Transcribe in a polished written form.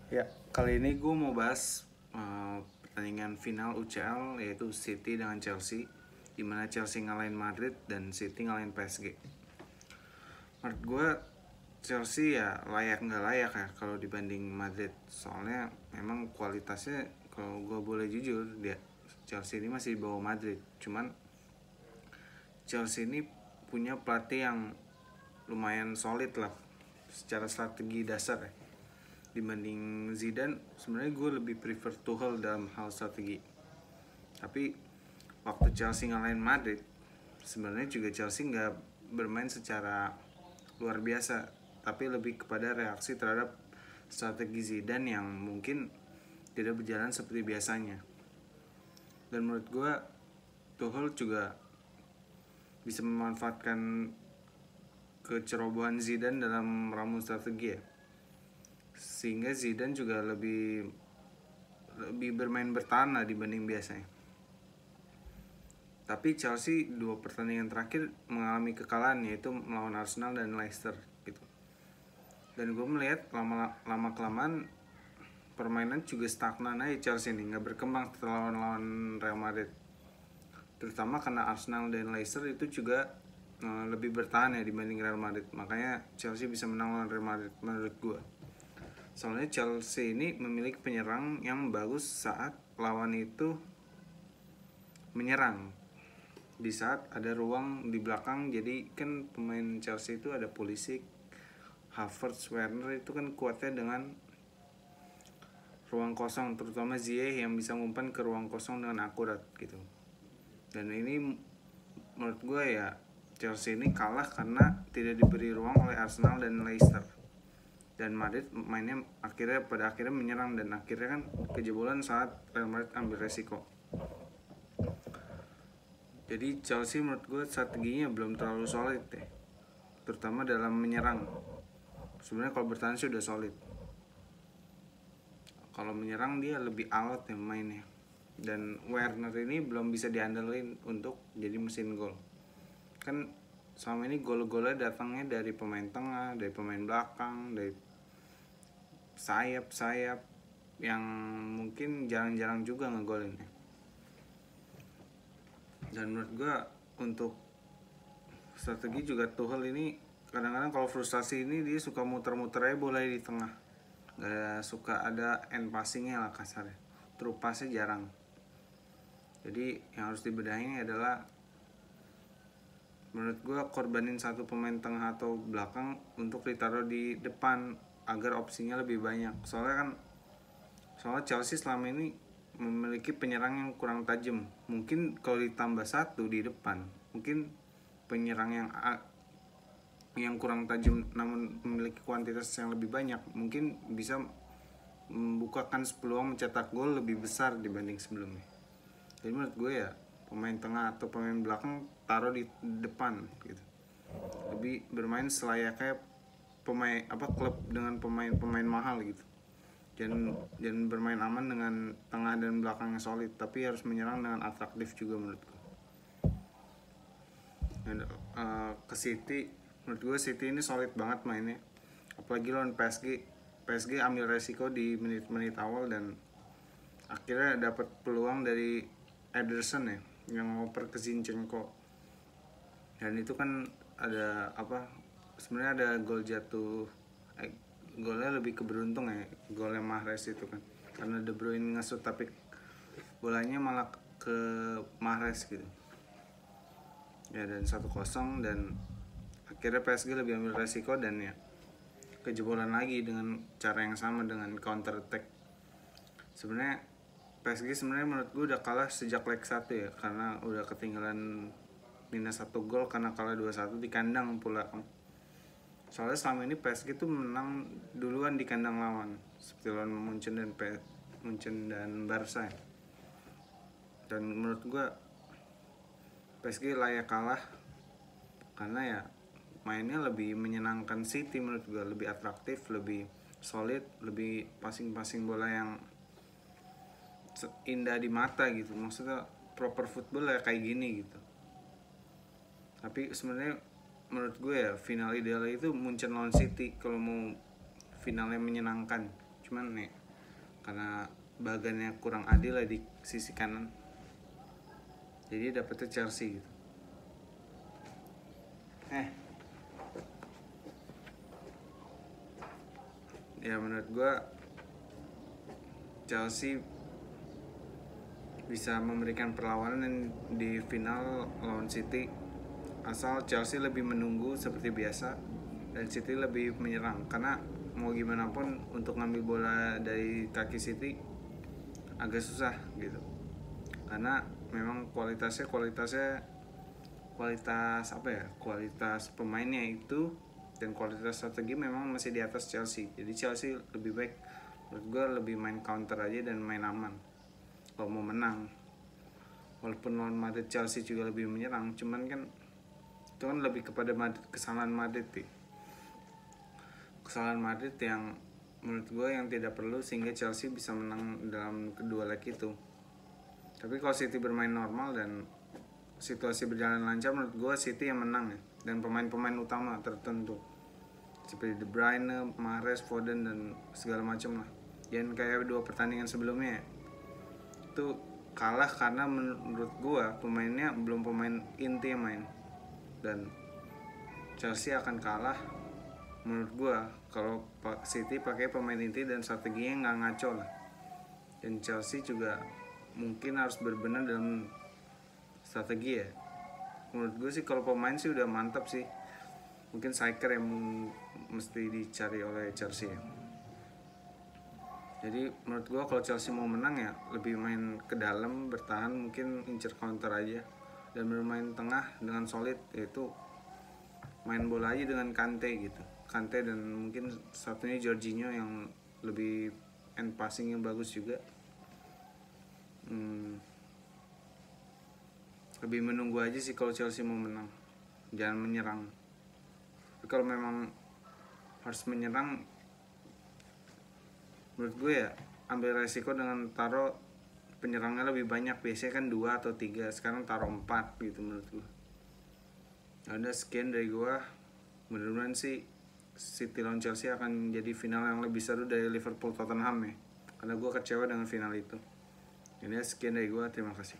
Ya, kali ini gue mau bahas pertandingan final UCL yaitu City dengan Chelsea, di mana Chelsea ngalahin Madrid dan City ngalahin PSG. Menurut gue Chelsea ya layak nggak layak ya kalau dibanding Madrid, soalnya memang kualitasnya kalau gue boleh jujur dia Chelsea ini masih di bawah Madrid. Cuman Chelsea ini punya pelatih yang lumayan solid lah secara strategi dasar ya. Dibanding Zidane sebenarnya gue lebih prefer Tuchel dalam hal strategi. Tapi waktu Chelsea ngalahin Madrid, sebenarnya juga Chelsea nggak bermain secara luar biasa, tapi lebih kepada reaksi terhadap strategi Zidane yang mungkin tidak berjalan seperti biasanya. Dan menurut gue Tuchel juga bisa memanfaatkan kecerobohan Zidane dalam meramu strategi ya, sehingga Zidane juga lebih bermain bertahan lah dibanding biasanya. Tapi Chelsea 2 pertandingan terakhir mengalami kekalahan, yaitu melawan Arsenal dan Leicester gitu. Dan gue melihat lama kelamaan permainan juga stagnan aja Chelsea ini, nggak berkembang setelah lawan Real Madrid. Terutama karena Arsenal dan Leicester itu juga lebih bertahan ya dibanding Real Madrid. Makanya Chelsea bisa menang lawan Real Madrid menurut gue. Soalnya Chelsea ini memiliki penyerang yang bagus saat lawan itu menyerang, di saat ada ruang di belakang. Jadi kan pemain Chelsea itu ada Pulisic, Havertz, Werner itu kan kuatnya dengan ruang kosong, terutama Ziyech yang bisa ngumpan ke ruang kosong dengan akurat gitu. Dan ini menurut gue ya Chelsea ini kalah karena tidak diberi ruang oleh Arsenal dan Leicester. Dan Madrid mainnya pada akhirnya menyerang dan akhirnya kan kejebolan saat Real Madrid ambil resiko. Jadi Chelsea menurut gue strateginya belum terlalu solid deh, terutama dalam menyerang. Sebenarnya kalau bertahan sudah solid, kalau menyerang dia lebih alot ya mainnya. Dan Werner ini belum bisa diandelin untuk jadi mesin gol. Kan selama ini gol-golnya datangnya dari pemain tengah, dari pemain belakang, dari sayap-sayap yang mungkin jarang-jarang juga ngegolin ya. Dan menurut gue untuk strategi juga Tuchel ini kadang-kadang kalau frustasi ini dia suka muter-muter aja bola di tengah, gak suka ada end passingnya lah kasarnya, true passnya jarang. Jadi yang harus dibedahin adalah menurut gue korbanin satu pemain tengah atau belakang untuk ditaruh di depan agar opsinya lebih banyak. Soalnya Chelsea selama ini memiliki penyerang yang kurang tajam. Mungkin kalau ditambah satu di depan, mungkin penyerang yang kurang tajam namun memiliki kuantitas yang lebih banyak mungkin bisa membukakan peluang mencetak gol lebih besar dibanding sebelumnya. Jadi menurut gue ya pemain tengah atau pemain belakang taruh di depan gitu, lebih bermain selayaknya klub dengan pemain mahal gitu. Dan bermain aman dengan tengah dan belakang yang solid, tapi harus menyerang dengan atraktif juga menurutku. Dan ke City, menurut gue City ini solid banget mainnya, apalagi lawan PSG ambil resiko di menit-menit awal dan akhirnya dapat peluang dari Ederson ya yang ngoper ke Zinchenko. Dan itu kan ada sebenarnya ada gol jatuh, golnya lebih keberuntung ya, golnya Mahrez itu kan, karena De Bruyne ngesut tapi bolanya malah ke Mahrez gitu ya. Dan 1-0 dan akhirnya PSG lebih ambil resiko dan ya kejebolan lagi dengan cara yang sama dengan counter attack. Sebenarnya PSG menurut gue udah kalah sejak leg 1 ya, karena udah ketinggalan minus 1 gol karena kalah 2-1 di kandang pula. Soalnya selama ini PSG tuh menang duluan di kandang lawan, seperti lawan Munchen dan Barca. Dan menurut gue PSG layak kalah karena ya mainnya lebih menyenangkan City menurut gue, lebih atraktif, lebih solid, lebih passing bola yang indah di mata gitu. Maksudnya proper football ya kayak gini gitu. Tapi sebenarnya menurut gue ya final idealnya itu Munchen lawan City kalau mau finalnya menyenangkan. cuman nih karena bagannya kurang adil lah di sisi kanan, jadi dapetnya Chelsea gitu. Ya menurut gue Chelsea bisa memberikan perlawanan di final lawan City, asal Chelsea lebih menunggu seperti biasa dan City lebih menyerang, karena mau gimana pun untuk ngambil bola dari kaki City agak susah gitu, karena memang kualitas apa ya, kualitas pemainnya itu dan kualitas strategi memang masih di atas Chelsea. Jadi Chelsea lebih baik menurut gue lebih main counter aja dan main aman kalau mau menang. Walaupun lawan Madrid Chelsea juga lebih menyerang, cuman kan itu kan lebih kepada kesalahan Madrid yang menurut gue yang tidak perlu, sehingga Chelsea bisa menang dalam kedua leg itu. Tapi kalau City bermain normal dan situasi berjalan lancar, menurut gue City yang menang ya, dan pemain-pemain utama tertentu seperti De Bruyne, Mahrez, Foden dan segala macam lah. Jangan kayak 2 pertandingan sebelumnya ya, itu kalah karena menurut gue pemainnya belum pemain inti yang main, dan Chelsea akan kalah menurut gue kalau City pakai pemain inti dan strateginya nggak ngaco lah. Dan Chelsea juga mungkin harus berbenah dalam strategi ya. Menurut gue sih kalau pemain sih udah mantap sih, mungkin striker yang mesti dicari oleh Chelsea ya. Jadi menurut gue kalau Chelsea mau menang ya lebih main ke dalam, bertahan, mungkin incer counter aja, dan bermain tengah dengan solid, yaitu main bola aja dengan Kante gitu, Kante dan mungkin satunya Jorginho yang lebih end passingnya bagus juga. Lebih menunggu aja sih kalau Chelsea mau menang, jangan menyerang. Tapi kalau memang harus menyerang, menurut gue ya ambil resiko dengan taruh penyerangnya lebih banyak. Biasanya kan 2 atau 3, sekarang taruh 4 gitu menurut gue. Ada sekian dari gue. Mudah-mudahan sih City lawan Chelsea akan jadi final yang lebih seru dari Liverpool Tottenham ya, karena gue kecewa dengan final itu. Ini sekian dari gue, terima kasih.